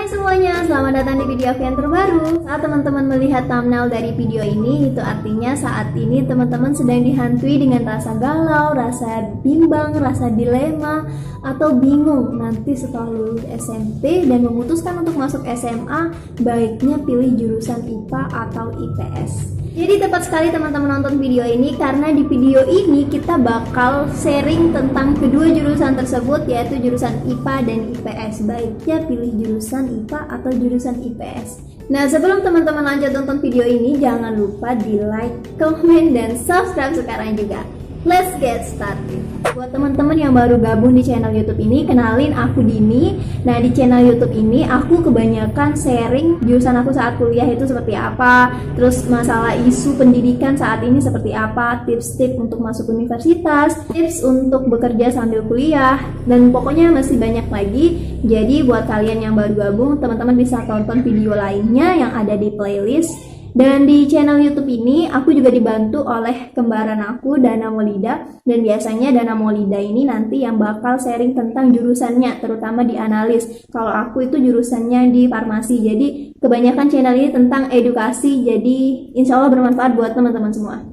Hai semuanya, selamat datang di video aku yang terbaru. Saat teman-teman melihat thumbnail dari video ini, itu artinya saat ini teman-teman sedang dihantui dengan rasa galau, rasa bimbang, rasa dilema, atau bingung nanti setelah lulus SMP dan memutuskan untuk masuk SMA, baiknya pilih jurusan IPA atau IPS. Jadi tepat sekali teman-teman nonton video ini, karena di video ini kita bakal sharing tentang kedua jurusan tersebut, yaitu jurusan IPA dan IPS. Baiknya pilih jurusan IPA atau jurusan IPS. Nah, sebelum teman-teman lanjut nonton video ini, jangan lupa di like, komen, dan subscribe sekarang juga. Let's get started. Buat teman-teman yang baru gabung di channel YouTube ini, kenalin aku Dini. Nah, di channel YouTube ini aku kebanyakan sharing jurusan aku saat kuliah itu seperti apa, terus masalah isu pendidikan saat ini seperti apa, tips-tips untuk masuk universitas, tips untuk bekerja sambil kuliah, dan pokoknya masih banyak lagi. Jadi buat kalian yang baru gabung, teman-teman bisa tonton video lainnya yang ada di playlist. Dan di channel YouTube ini aku juga dibantu oleh kembaran aku, Dana Maulida, dan biasanya Dana Maulida ini nanti yang bakal sharing tentang jurusannya, terutama di analis. Kalau aku itu jurusannya di farmasi, jadi kebanyakan channel ini tentang edukasi, jadi insya Allah bermanfaat buat teman-teman semua.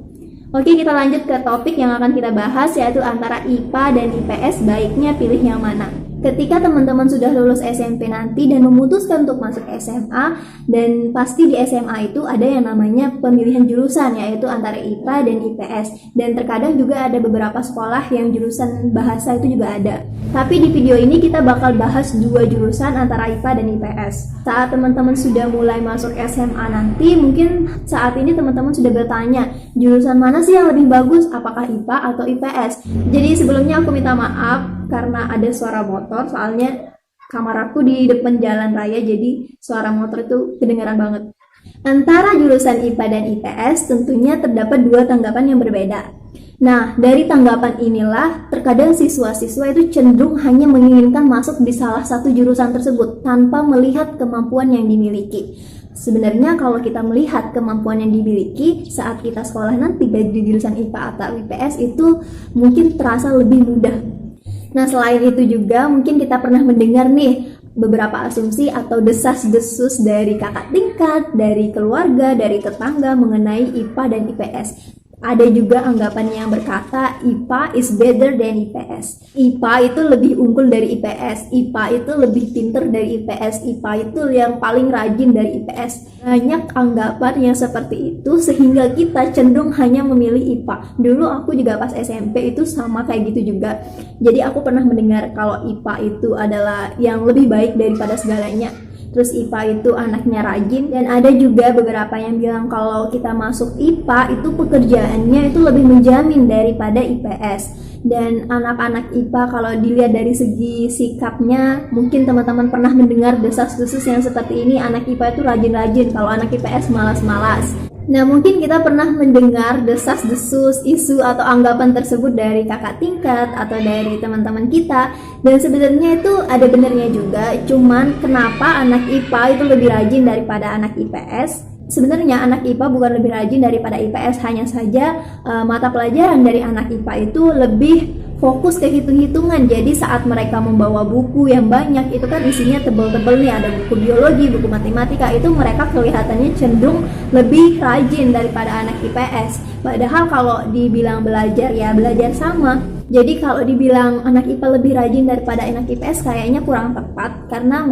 Oke, kita lanjut ke topik yang akan kita bahas, yaitu antara IPA dan IPS, baiknya pilih yang mana. Ketika teman-teman sudah lulus SMP nanti dan memutuskan untuk masuk SMA, dan pasti di SMA itu ada yang namanya pemilihan jurusan, yaitu antara IPA dan IPS, dan terkadang juga ada beberapa sekolah yang jurusan bahasa itu juga ada. Tapi di video ini kita bakal bahas dua jurusan antara IPA dan IPS. Saat teman-teman sudah mulai masuk SMA nanti, mungkin saat ini teman-teman sudah bertanya, jurusan mana sih yang lebih bagus, apakah IPA atau IPS? Jadi sebelumnya aku minta maaf karena ada suara motor, soalnya kamar aku di depan jalan raya, jadi suara motor itu kedengaran banget. Antara jurusan IPA dan IPS tentunya terdapat dua tanggapan yang berbeda. Nah, dari tanggapan inilah terkadang siswa-siswa itu cenderung hanya menginginkan masuk di salah satu jurusan tersebut tanpa melihat kemampuan yang dimiliki. Sebenarnya kalau kita melihat kemampuan yang dimiliki saat kita sekolah nanti baik di jurusan IPA atau IPS itu mungkin terasa lebih mudah. Nah, selain itu juga mungkin kita pernah mendengar nih beberapa asumsi atau desas-desus dari kakak tingkat, dari keluarga, dari tetangga mengenai IPA dan IPS. Ada juga anggapan yang berkata IPA is better than IPS. IPA itu lebih unggul dari IPS. IPA itu lebih pinter dari IPS. IPA itu yang paling rajin dari IPS. Banyak anggapan yang seperti itu sehingga kita cenderung hanya memilih IPA. Dulu aku juga pas SMP itu sama kayak gitu juga. Jadi aku pernah mendengar kalau IPA itu adalah yang lebih baik daripada segalanya. Terus IPA itu anaknya rajin, dan ada juga beberapa yang bilang kalau kita masuk IPA itu pekerjaannya itu lebih menjamin daripada IPS. Dan anak-anak IPA kalau dilihat dari segi sikapnya, mungkin teman-teman pernah mendengar desas-desus yang seperti ini, anak IPA itu rajin-rajin, kalau anak IPS malas-malas. Nah, mungkin kita pernah mendengar desas-desus, isu atau anggapan tersebut dari kakak tingkat atau dari teman-teman kita, dan sebenarnya itu ada benarnya juga. Cuman kenapa anak IPA itu lebih rajin daripada anak IPS? Sebenarnya anak IPA bukan lebih rajin daripada IPS, hanya saja mata pelajaran dari anak IPA itu lebih fokus ke hitung-hitungan. Jadi saat mereka membawa buku yang banyak, itu kan isinya tebel-tebel nih, ada buku biologi, buku matematika, itu mereka kelihatannya cenderung lebih rajin daripada anak IPS. Padahal kalau dibilang belajar, ya belajar sama. Jadi kalau dibilang anak IPA lebih rajin daripada anak IPS kayaknya kurang tepat, karena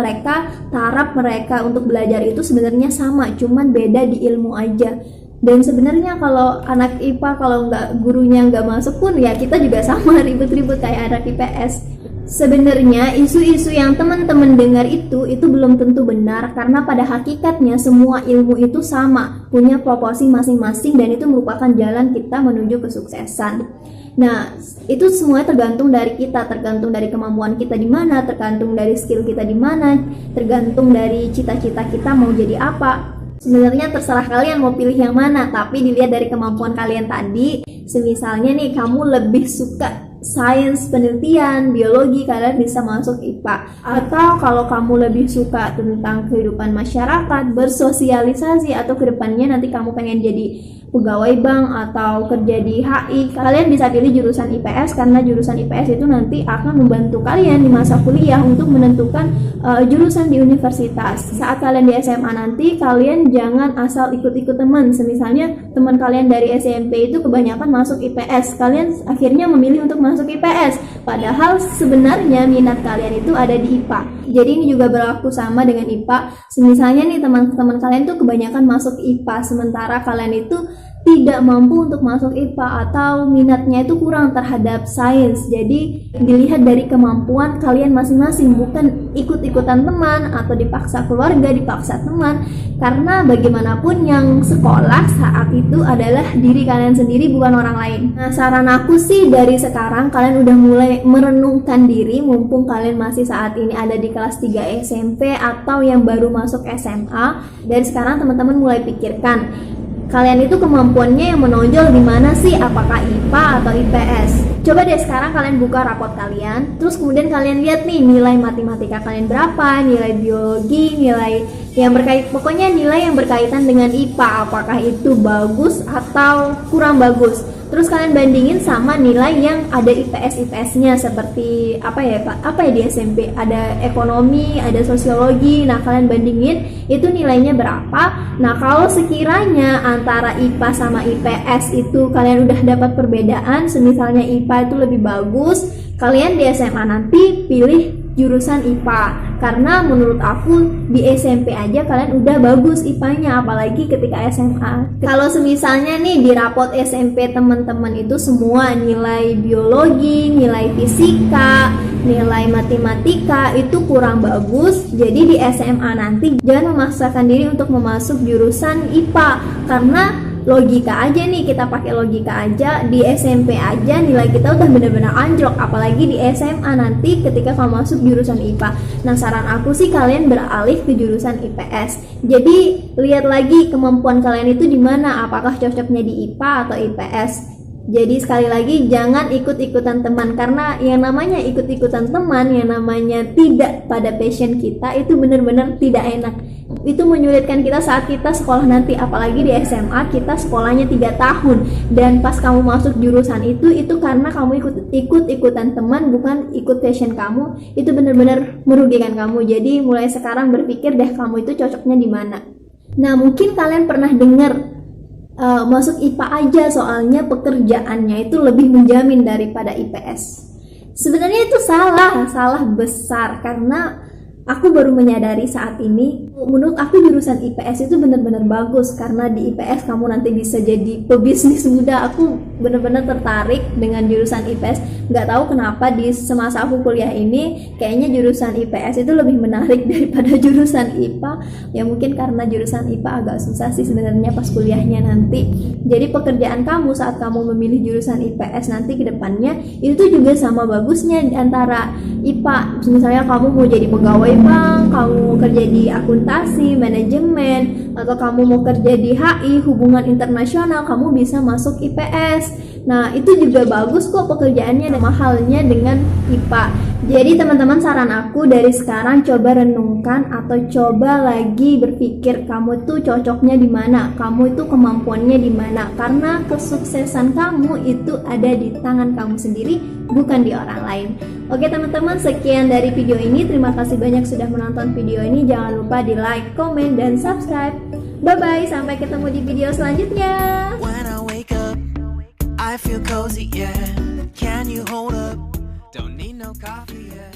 taraf mereka untuk belajar itu sebenarnya sama, cuman beda di ilmu aja. Dan sebenarnya kalau anak IPA, kalau gurunya nggak masuk pun ya kita juga sama ribut-ribut kayak anak IPS. Sebenarnya isu-isu yang teman-teman dengar itu belum tentu benar, karena pada hakikatnya semua ilmu itu sama, punya proporsi masing-masing, dan itu merupakan jalan kita menuju kesuksesan. Nah, itu semuanya tergantung dari kita, tergantung dari kemampuan kita di mana, tergantung dari skill kita di mana, tergantung dari cita-cita kita mau jadi apa. Sebenarnya terserah kalian mau pilih yang mana, tapi dilihat dari kemampuan kalian tadi. Semisalnya nih kamu lebih suka sains, penelitian, biologi, kalian bisa masuk IPA. Atau kalau kamu lebih suka tentang kehidupan masyarakat, bersosialisasi, atau kedepannya nanti kamu pengen jadi pegawai bank atau kerja di HI, kalian bisa pilih jurusan IPS karena jurusan IPS itu nanti akan membantu kalian di masa kuliah untuk menentukan jurusan di universitas. Saat kalian di SMA nanti, kalian jangan asal ikut-ikut teman. Misalnya teman kalian dari SMP itu kebanyakan masuk IPS, kalian akhirnya memilih untuk masuk IPS, padahal sebenarnya minat kalian itu ada di IPA. Jadi ini juga berlaku sama dengan IPA. Misalnya nih teman-teman kalian tuh kebanyakan masuk IPA, sementara kalian itu tidak mampu untuk masuk IPA atau minatnya itu kurang terhadap sains. Jadi dilihat dari kemampuan kalian masing-masing, bukan ikut-ikutan teman atau dipaksa keluarga, dipaksa teman. Karena bagaimanapun yang sekolah saat itu adalah diri kalian sendiri, bukan orang lain. Nah, saran aku sih dari sekarang kalian udah mulai merenungkan diri, mumpung kalian masih saat ini ada di kelas 3 SMP atau yang baru masuk SMA. Dari sekarang teman-teman mulai pikirkan, kalian itu kemampuannya yang menonjol di mana sih? Apakah IPA atau IPS? Coba deh sekarang kalian buka rapot kalian, terus kemudian kalian lihat nih nilai matematika kalian berapa, nilai biologi, nilai yang pokoknya nilai yang berkaitan dengan IPA, apakah itu bagus atau kurang bagus. Terus kalian bandingin sama nilai yang ada IPS-IPS-nya seperti apa ya di SMP, ada ekonomi, ada sosiologi. Nah, kalian bandingin itu nilainya berapa. Nah, kalau sekiranya antara IPA sama IPS itu kalian udah dapat perbedaan, misalnya IPA itu lebih bagus, kalian di SMA nanti pilih jurusan IPA. Karena menurut aku di SMP aja kalian udah bagus IPA-nya, apalagi ketika SMA. Kalau semisalnya nih di rapot SMP teman-teman itu semua nilai biologi, nilai fisika, nilai matematika itu kurang bagus, jadi di SMA nanti jangan memaksakan diri untuk memasuk jurusan IPA. Karena logika aja nih, kita pakai logika aja, di SMP aja nilai kita udah benar-benar anjlok, apalagi di SMA nanti ketika kamu masuk jurusan IPA. Nah, saran aku sih kalian beralih ke jurusan IPS. Jadi lihat lagi kemampuan kalian itu di mana, apakah cocoknya di IPA atau IPS. Jadi sekali lagi jangan ikut-ikutan teman, karena yang namanya ikut-ikutan teman, yang namanya tidak pada passion kita itu benar-benar tidak enak. Itu menyulitkan kita saat kita sekolah nanti, apalagi di SMA kita sekolahnya 3 tahun, dan pas kamu masuk jurusan itu karena kamu ikut-ikutan teman, bukan ikut passion kamu. Itu benar-benar merugikan kamu. Jadi mulai sekarang berpikir deh kamu itu cocoknya di mana. Nah, mungkin kalian pernah dengar masuk IPA aja soalnya pekerjaannya itu lebih menjamin daripada IPS. Sebenarnya itu salah besar, karena aku baru menyadari saat ini, menurut aku jurusan IPS itu benar-benar bagus, karena di IPS kamu nanti bisa jadi pebisnis muda. Aku benar-benar tertarik dengan jurusan IPS. Nggak tahu kenapa di semasa aku kuliah ini kayaknya jurusan IPS itu lebih menarik daripada jurusan IPA. Ya mungkin karena jurusan IPA agak susah sih sebenarnya pas kuliahnya nanti. Jadi pekerjaan kamu saat kamu memilih jurusan IPS nanti ke depannya itu juga sama bagusnya antara IPA. Misalnya kamu mau jadi pegawai bank, kamu kerja di akuntansi, manajemen, atau kamu mau kerja di HI, hubungan internasional, kamu bisa masuk IPS. Nah, itu juga bagus kok pekerjaannya, dan mahalnya dengan IPA. Jadi teman-teman, saran aku dari sekarang coba renungkan atau coba lagi berpikir kamu tuh cocoknya di mana, kamu itu kemampuannya di mana, karena kesuksesan kamu itu ada di tangan kamu sendiri, bukan di orang lain. Oke teman-teman, sekian dari video ini. Terima kasih banyak sudah menonton video ini. Jangan lupa di like, komen, dan subscribe. Bye-bye, sampai ketemu di video selanjutnya. When I wake up, I feel cozy, yeah. Can you hold up? Don't need no coffee, yeah.